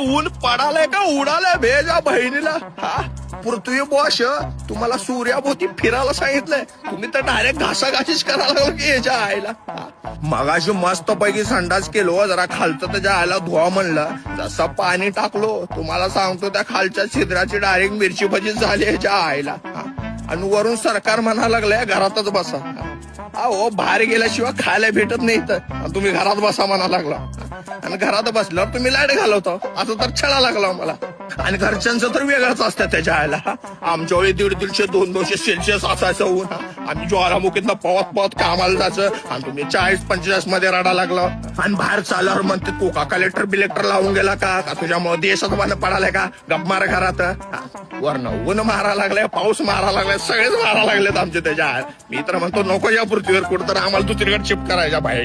ऊन पडालाय का उडालाय भेजा बहिणीला. हा पृथ्वी बॉश तुम्हाला सूर्याभोवती फिरायला सांगितलंय, तुम्ही तर डायरेक्ट घासाघाशीच करायला लागलो की याच्या आईला. मगाशी मस्त पैकी संडास केलो, जरा खालचं त्याच्या आईला धुवा म्हणलं, जसं पाणी टाकलो तुम्हाला सांगतो त्या खालच्या छिद्राची डायरेक्ट मिरची भजी झाली याच्या आईला. आणि वरून सरकार म्हणा लागलंय घरातच बसा. अहो बाहेर गेल्याशिवाय खायला भेटत नाही तर तुम्ही घरात बसा म्हणा लागला. आणि घरात बसल्यावर तुम्ही लाईट घालवतो असं तर छळा लागला मला. आणि घरच्यांचं तर वेगळंच असतं त्याच्या आयला. आमच्या वेळी 150 200 सेल्सिअस असायचं ऊन. आम्ही ज्वालामुखीतनं पवत पवत कामाला जायचं आणि तुम्ही 40-45 मध्ये रडा लागला. आणि बाहेर चालल्यावर म्हणते तू का कलेक्टर बिलेक्टर लावून गेला का तुझ्यामुळे देशात बंद पडालाय का, गप मार घरात. वरनं ऊन मारा लागलाय, पाऊस मारा लागलाय, सगळेच मारा लागलेत आमचे त्याच्या. मी तर म्हणतो नको या पृथ्वीवर कुठं तर आम्हाला दुसरीकडे शिफ्ट करायच्या बाहेर.